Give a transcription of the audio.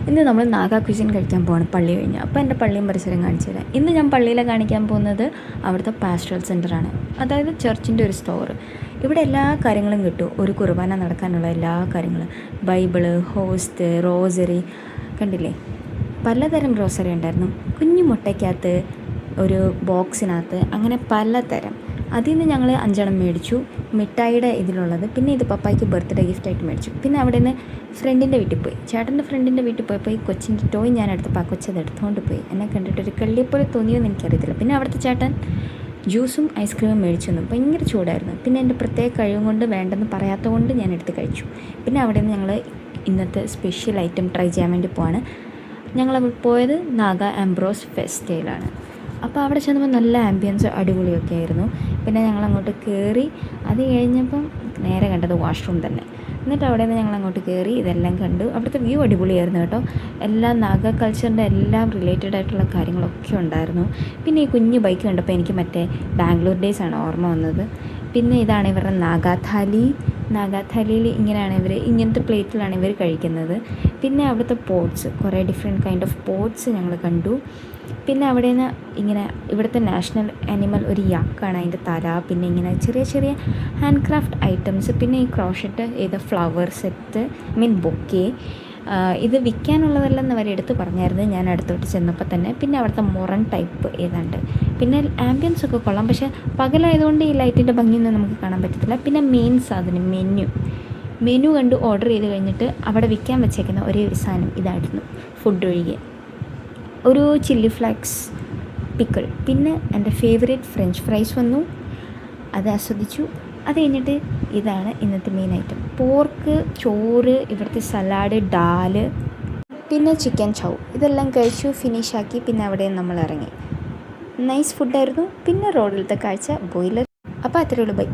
ഇന്ന് നമ്മൾ നാഗാ ക്വിസിൻ കഴിക്കാൻ പോവാണ് പള്ളി കഴിഞ്ഞ്. അപ്പോൾ എൻ്റെ പള്ളിയും പരിസരം കാണിച്ചു തരാം. ഇന്ന് ഞാൻ പള്ളിയിലെ കാണിക്കാൻ പോകുന്നത് അവിടുത്തെ പാസ്റ്ററൽ സെൻ്ററാണ്, അതായത് ചർച്ചിൻ്റെ ഒരു സ്റ്റോർ. ഇവിടെ എല്ലാ കാര്യങ്ങളും കിട്ടും, ഒരു കുർബാന നടക്കാനുള്ള എല്ലാ കാര്യങ്ങളും, ബൈബിള്, ഹോസ്റ്റ്, റോസറി, കണ്ടില്ലേ പലതരം റോസറി ഉണ്ടായിരുന്നു. കുഞ്ഞു മുട്ടയ്ക്കകത്ത്, ഒരു ബോക്സിനകത്ത്, അങ്ങനെ പലതരം. അതിൽ നിന്ന് ഞങ്ങൾ 5 മേടിച്ചു, മിഠായിയുടെ ഇതിലുള്ളത്. പിന്നെ ഇത് പപ്പായ്ക്ക് ബർത്ത്ഡേ ഗിഫ്റ്റായിട്ട് മേടിച്ചു. പിന്നെ അവിടെ നിന്ന് ഫ്രണ്ടിൻ്റെ വീട്ടിൽ പോയി, ചേട്ടൻ്റെ ഫ്രണ്ടിൻ്റെ വീട്ടിൽ പോയപ്പോൾ ഈ കൊച്ചിൻ്റെ ടോയ് ഞാൻ എടുത്തപ്പോൾ ആ കൊച്ചത് എടുത്തുകൊണ്ട് പോയി. എന്നെ കണ്ടിട്ട് ഒരു കള്ളിയെപ്പോലെ തോന്നിയെന്ന് എനിക്കറിയത്തില്ല. പിന്നെ അവിടുത്തെ ചേട്ടൻ ജ്യൂസും ഐസ്ക്രീമും മേടിച്ചു തന്നു. ഭയങ്കര ചൂടായിരുന്നു. പിന്നെ എൻ്റെ പ്രത്യേക കഴിവും കൊണ്ട് വേണ്ടെന്ന് പറയാത്തത് കൊണ്ട് ഞാൻ എടുത്ത് കഴിച്ചു. പിന്നെ അവിടെ നിന്ന് ഞങ്ങൾ ഇന്നത്തെ സ്പെഷ്യൽ ഐറ്റം ട്രൈ ചെയ്യാൻ വേണ്ടി പോവാണ്. ഞങ്ങൾ പോയത് നാഗാ ആംബ്രോസ് ഫെസ്റ്റയിലാണ്. അപ്പോൾ അവിടെ ചെന്നപ്പോൾ നല്ല ആംബിയൻസ് അടിപൊളിയൊക്കെ ആയിരുന്നു. പിന്നെ ഞങ്ങൾ അങ്ങോട്ട് കയറി, അത് കഴിഞ്ഞപ്പം നേരെ കണ്ടത് വാഷ്റൂം തന്നെ. എന്നിട്ട് അവിടെ നിന്ന് ഞങ്ങൾ അങ്ങോട്ട് കയറി, ഇതെല്ലാം കണ്ടു. അവിടുത്തെ വ്യൂ അടിപൊളിയായിരുന്നു കേട്ടോ. എല്ലാം നാഗാ കൾച്ചറിൻ്റെ എല്ലാം റിലേറ്റഡ് ആയിട്ടുള്ള കാര്യങ്ങളൊക്കെ ഉണ്ടായിരുന്നു. പിന്നെ ഈ കുഞ്ഞു ബൈക്ക് കണ്ടപ്പോൾ എനിക്ക് മറ്റേ ബാംഗ്ലൂർ ഡേയ്സാണ് ഓർമ്മ വന്നത്. പിന്നെ ഇതാണ് ഇവരുടെ നാഗാഥാലി. നാഗാഥാലിയിൽ ഇങ്ങനത്തെ പ്ലേറ്റിലാണ് ഇവർ കഴിക്കുന്നത്. പിന്നെ അവിടുത്തെ പോട്ട്സ്, കുറേ ഡിഫറെൻറ്റ് കൈൻഡ് ഓഫ് പോട്ട്സ് ഞങ്ങൾ കണ്ടു. പിന്നെ അവിടെ നിന്ന് ഇവിടുത്തെ നാഷണൽ ആനിമൽ ഒരു യാക്കാണ്, അതിൻ്റെ തല. പിന്നെ ഇങ്ങനെ ചെറിയ ചെറിയ ഹാൻഡ് ക്രാഫ്റ്റ് ഐറ്റംസ്. പിന്നെ ഈ ക്രോഷറ്റ് ഫ്ലവർ സെറ്റ്, ബൊക്കെ. ഇത് വിൽക്കാനുള്ളതല്ലെന്ന് അവർ എടുത്ത് പറഞ്ഞായിരുന്നു ഞാൻ അടുത്തോട്ട് ചെന്നപ്പോൾ തന്നെ. പിന്നെ അവിടുത്തെ മൊറൻ ടൈപ്പ് ഏതാണ്ട്. പിന്നെ ആംബിയൻസ് ഒക്കെ കൊള്ളാം, പക്ഷേ പകലായതുകൊണ്ട് ഈ ലൈറ്റിൻ്റെ ഭംഗിയൊന്നും നമുക്ക് കാണാൻ പറ്റത്തില്ല. പിന്നെ മെയിൻ സാധനം മെനു കണ്ട് ഓർഡർ ചെയ്ത് കഴിഞ്ഞിട്ട് അവിടെ വിൽക്കാൻ വെച്ചേക്കുന്ന ഒരേ ഒരു സാധനം ഇതായിരുന്നു, ഫുഡ് ഒഴികെ. ഒരു ചില്ലി ഫ്ലേക്സ് പിക്കിൾ, പിന്നെ എൻ്റെ ഫേവറേറ്റ് ഫ്രഞ്ച് ഫ്രൈസ് വന്നു, അത് ആസ്വദിച്ചു. അത് കഴിഞ്ഞിട്ട് ഇതാണ് ഇന്നത്തെ മെയിൻ ഐറ്റം, പോർക്ക്, ചോറ്, ഇവിടുത്തെ സലാഡ്, ഡാല്, പിന്നെ ചിക്കൻ ചൗ. ഇതെല്ലാം കഴിച്ചു ഫിനിഷാക്കി. പിന്നെ അവിടെ നമ്മൾ ഇറങ്ങി. നൈസ് ഫുഡായിരുന്നു. പിന്നെ റോഡിലത്തെ കാഴ്ച, ബോയിലർ. അപ്പോൾ അത്രയേ ഉള്ളൂ, ബൈ.